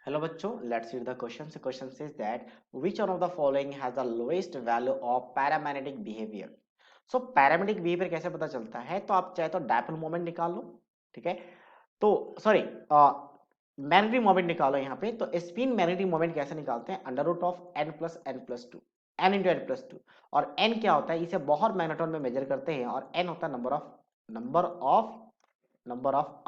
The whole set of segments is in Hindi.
Hello बच्चों, let's read the question. The question says that which one of the following has the lowest value of paramagnetic behavior? So paramagnetic behavior कैसे पता चलता है? तो आप चाहे तो डायपोल मोमेंट निकाल लो, ठीक है? तो सॉरी, मैग्नेटिक मोमेंट निकालो यहाँ पे। तो स्पिन मैग्नेटिक मोमेंट कैसे निकालते हैं? Under root of n plus N plus two, N into N plus two. और n क्या होता है? इसे बहुत मैग्नेट्रॉन में मेजर करते हैं और n होता है नंबर ऑफ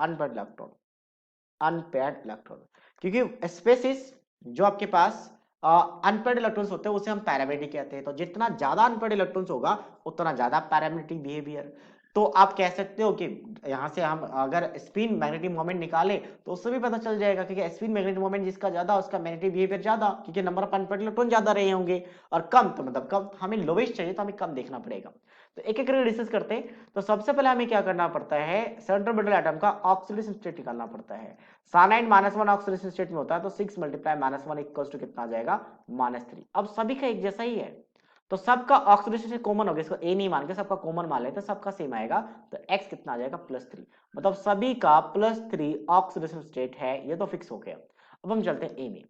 अनपेयर्ड इलेक्ट्रॉन। क्योंकि स्पेसिस जो आपके पास अनपेयर्ड इलेक्ट्रॉन्स होते हैं उसे हम पैरामेग्नेटिक कहते हैं। तो जितना ज्यादा अनपेयर्ड इलेक्ट्रॉन्स होगा उतना ज्यादा पैरामेग्नेटिक बिहेवियर। तो आप कह सकते हो कि यहाँ से हम अगर स्पिन मैग्नेटिक मोमेंट निकाले तो उससे भी पता चल जाएगा, क्योंकि स्पिन मैग्नेटिक मोमेंट जिसका ज्यादा उसका मैग्नेटिक बिहेवियर ज्यादा, क्योंकि नंबर ऑफ अनपेयर्ड इलेक्ट्रॉन ज्यादा रहे होंगे। और कम तो मतलब कम, हमें लोवेस्ट चाहिए तो हमें कम देखना पड़ेगा। तो एक एक करके डिस्कस करते हैं। तो सबसे पहले हमें क्या करना पड़ता है? सेंट्रल मेटल एटम का ऑक्सीडेशन स्टेट निकालना पड़ता है। साइनाइड -1 ऑक्सीडेशन स्टेट में होता है, तो 6 मल्टीप्लाई -1 इक्वल्स टू कितना आ जाएगा? -3। अब सभी का एक जैसा ही है, तो सबका ऑक्सीडेशन स्टेट कॉमन हो गया, इसको ए नहीं मान के सबका कॉमन मान लेते हैं, सबका सेम आएगा। तो x कितना आ जाएगा? +3। मतलब सभी का +3 ऑक्सीडेशन स्टेट है, ये तो फिक्स हो गया। अब हम चलते हैं ए में।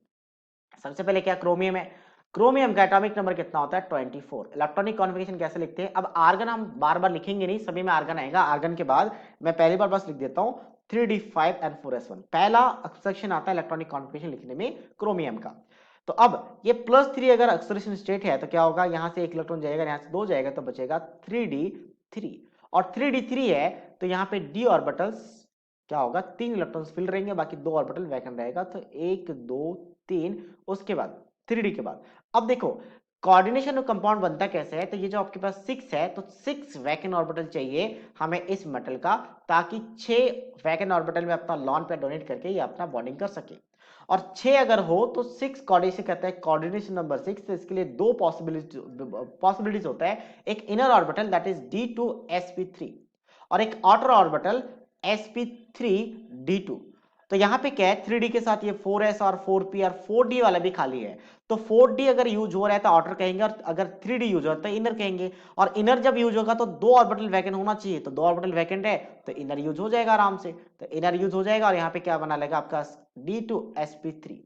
सबसे पहले क्या क्रोमियम है? क्रोमियम का एटॉमिक नंबर कितना होता है? 24। इलेक्ट्रॉनिक कॉन्फ़िगरेशन कैसे लिखते हैं? अब आर्गन हम बार बार लिखेंगे नहीं, सभी में आर्गन आएगा। आर्गन के बाद मैं पहली बार बस लिख देता हूं 3d5 and 4s1। पहला सेक्शन आता है इलेक्ट्रॉनिक कॉन्फ़िगरेशन लिखने में क्रोमियम का। तो अब ये +3 अगर ऑक्सीडेशन स्टेट है तो क्या होगा? यहां से एक इलेक्ट्रॉन जाएगा, यहां से 2 जाएगा, तो बचेगा 3d3। और 3d3 है तो यहाँ पे d ऑर्बिटल्स क्या होगा? 3 इलेक्ट्रॉन्स फिल रहेंगे, बाकी 2 ऑर्बिटल वैकेंट रहेगा। तो 1 2 3, उसके बाद 3d के बाद। अब देखो कोऑर्डिनेशन ऑफ कंपाउंड बनता कैसे है? तो ये जो आपके पास 6 है, तो 6 वैकेंट ऑर्बिटल चाहिए हमें इस मेटल का, ताकि 6 वैकेंट ऑर्बिटल में अपना लॉन पेयर डोनेट करके ये अपना बॉन्डिंग कर सके। और 6 अगर हो तो 6 कोऑर्डिनेशन कहता है कोऑर्डिनेशन नंबर 6। तो इसके लिए दो पॉसिबिलिटीज होता है। एक inner orbital that is d2sp3 और एक आउटर ऑर्बिटल sp3d2। तो यहाँ पे क्या है? 3d के साथ ये 4s और 4p और 4d वाला भी खाली है। तो 4d अगर यूज हो रहा है तो आउटर कहेंगे, और अगर 3d यूज हो रहा है तो इनर कहेंगे। और इनर जब यूज होगा तो 2 ऑर्बिटल वैकेंट होना चाहिए, तो 2 ऑर्बिटल वैकेंट है तो इनर यूज हो जाएगा आराम से। तो इनर यूज हो जाएगा और यहाँ पे क्या बना लेगा आपका? d2sp3।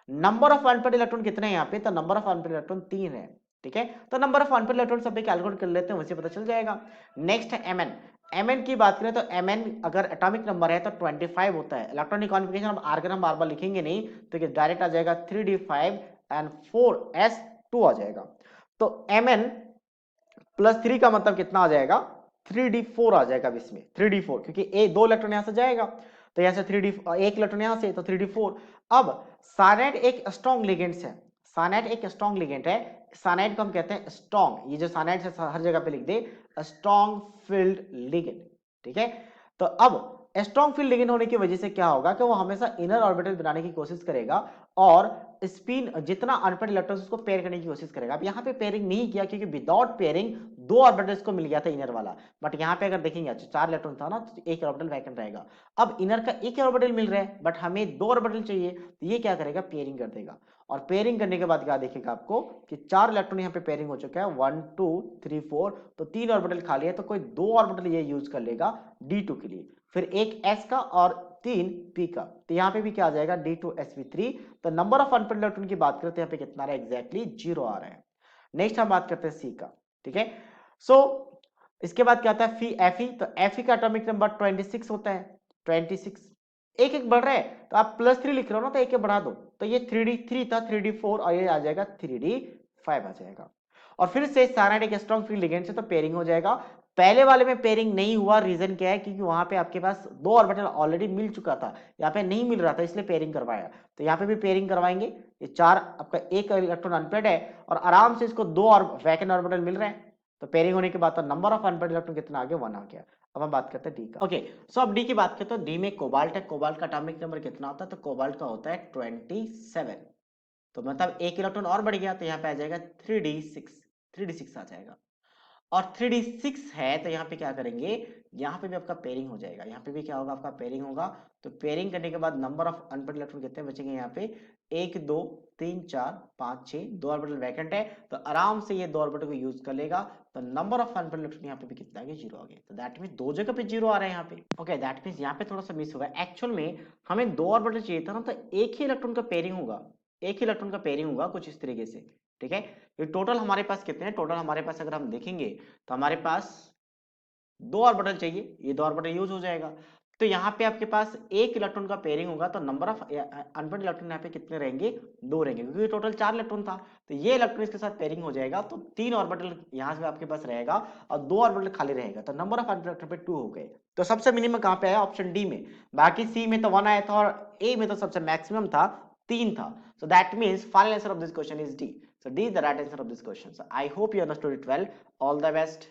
Number of unpaired electron कितने हैं यहाँ पे? तो नंबर ऑफ अनपेयर्ड इलेक्ट्रॉन 3 है, ठीक है। तो नंबर ऑफ अनपेयर्ड इलेक्ट्रॉन सब पे कैलकुलेट कर लेते हैं, वैसे पता चल जाएगा। नेक्स्ट है mn। mn की बात करें तो mn अगर एटॉमिक नंबर है तो 25 होता है। इलेक्ट्रॉनिक कॉन्फ़िगरेशन अब आर्गन हम बार बार लिखेंगे नहीं, तो डायरेक्ट आ जाएगा 3d5 एंड 4s2 आ जाएगा। तो mn +3 का मतलब कितना आ जाएगा? 3d4 आ जाएगा इसमें, 3d4, क्योंकि ए 2 इलेक्ट्रॉन यहां से जाएगा, तो यहां से 3d, एक इलेक्ट्रॉन यहां से, तो 3d4। अब साइनाइड एक स्ट्रॉन्ग लिगेंड्स है, साइनाइड एक स्ट्रॉन्ग लिगेंड है। साइनाइड को हम कहते हैं स्ट्रॉन्ग, ये जो साइनाइड है हर जगह पे लिख दे स्ट्रॉन्ग फील्ड लिगेंड, ठीक है। तो अब स्ट्रॉन्ग फील्ड लिगेंड होने की वजह से क्या होगा कि वो हमेशा इनर ऑर्बिटल बनाने की कोशिश करेगा और स्पिन जितना अनपेयर्ड इलेक्ट्रॉन्स उसको पेयर करने की कोशिश करेगा। अब यहाँ पे पेयरिंग नहीं किया क्योंकि विदाउट पेयरिंग 2 ऑर्बिटल्स को मिल गया था इनर वाला। बट यहाँ पे अगर देखेंगे 4 इलेक्ट्रॉन था ना, तो एक ऑर्बिटल वैकेंट रहेगा। अब इनर का एक ऑर्बिटल मिल रहा है बट हमें 2 ऑर्बिटल चाहिए, तो ये क्या करेगा? पेयरिंग कर देगा। और पेयरिंग करने के बाद क्या देखेगा आपको कि 4 इलेक्ट्रॉन यहाँ पे पेयरिंग हो चुका है, 1 2 3 4, तो 3 ऑर्बिटल खाली है, तो कोई 2 ऑर्बिटल ये यूज कर लेगा d2 के लिए, फिर एक s का और 3 p का। तो यहाँ पे भी क्या आ जाएगा? d2sp3। तो नंबर ऑफ अनपेयर्ड इलेक्ट्रॉन की बात करते हैं यहाँ पे कितना आ रहा है? एग्जैक्टली 0 आ रहा है। नेक्स्ट हम बात करते हैं सी का, ठीक है। सो इसके बाद क्या आता है? fe। तो fe का एटॉमिक नंबर 26 होता है, 26। एक एक बढ़ रहा है तो आप +3 लिख रहे हो ना, तो एक एक बढ़ा दो। तो ये 3d3 था, 3d4, और ये आ जाएगा 3d5 आ जाएगा। और फिर से साइनाइड एक स्ट्रॉन्ग फील्ड लिगेंड से, तो पेयरिंग हो जाएगा। पहले वाले में पेयरिंग नहीं हुआ, रीजन क्या है? क्योंकि वहां पे आपके पास 2 ऑर्बिटल ऑलरेडी मिल चुका था, यहाँ पे नहीं मिल रहा था, इसलिए पेयरिंग करवाया। तो यहाँ पे भी पेयरिंग करवाएंगे। ये 4 आपका एक इलेक्ट्रॉन अनपेयर्ड है और आराम से इसको 2 और वैकेंट ऑर्बिटल मिल रहे हैं। तो पेयरिंग होने के बाद तो नंबर ऑफ अनपेयर्ड इलेक्ट्रॉन कितना आ गया? 1 आ गया। अब हम बात करते हैं डी का। ओके, सो अब डी की बात करते हैं। डी में कोबाल्ट है। कोबाल्ट का एटॉमिक नंबर कितना होता है? तो कोबाल्ट का होता है 27। तो मतलब एक इलेक्ट्रॉन और बढ़ गया, तो यहाँ पे आ जाएगा 3d6, 3d6 आ जाएगा। और 3d6 है तो यहाँ पे क्या करेंगे? यहाँ पे भी आपका पेयरिंग हो जाएगा, यहाँ पे भी क्या होगा? आपका पेयरिंग होगा। तो पेयरिंग करने के बाद नंबर ऑफ अनपेड इलेक्ट्रॉन कितने बचेंगे यहाँ पे 1 2 3 4 5 6 दो ऑर्बिटल वैकेंट है, तो आराम से ये दो ऑर्बिटल को यूज कर लेगा, तो नंबर ऑफ अनपेड इलेक्ट्रॉन यहाँ पे भी कितना आ गया, 0 आ गया। तो दैट मींस दो जगह पे 0 आ रहा है यहाँ पे। ओके, दैट मींस यहाँ पे थोड़ा सा मिस हुआ। एक्चुअल में हमें दो ऑर्बिटल चाहिए था ना, तो एक ही इलेक्ट्रॉन का पेयरिंग होगा, एक ही इलेक्ट्रॉन का पेयरिंग होगा कुछ इस तरीके से। ठीक है, ये टोटल हमारे पास कितने हैं, टोटल हमारे पास अगर हम देखेंगे तो हमारे पास दो ऑर्बिटल चाहिए, ये दो ऑर्बिटल यूज हो जाएगा। तो यहाँ पे आपके पास एक इलेक्ट्रॉन का पेयरिंग होगा, तो नंबर ऑफ अनपेड इलेक्ट्रॉन यहाँ पे कितने रहेंगे, दो रहेंगे, क्योंकि टोटल 4 इलेक्ट्रॉन था। तो ये इलेक्ट्रॉन इसके साथ पेयरिंग हो जाएगा, तो 3 ऑर्बिटल यहाँ से आपके पास रहेगा और 2 ऑर्बिटल खाली रहेगा, तो नंबर ऑफ अनपेड इलेक्ट्रॉन पे 2 हो गए। तो सबसे मिनिमम कहाँ पे आया, ऑप्शन डी में। बाकी सी में तो 1 आया था और ए में तो सबसे मैक्सिमम था 3 था। So that means final answer of this question is D. So D is the right answer of this question. So I hope you understood it well. All the best.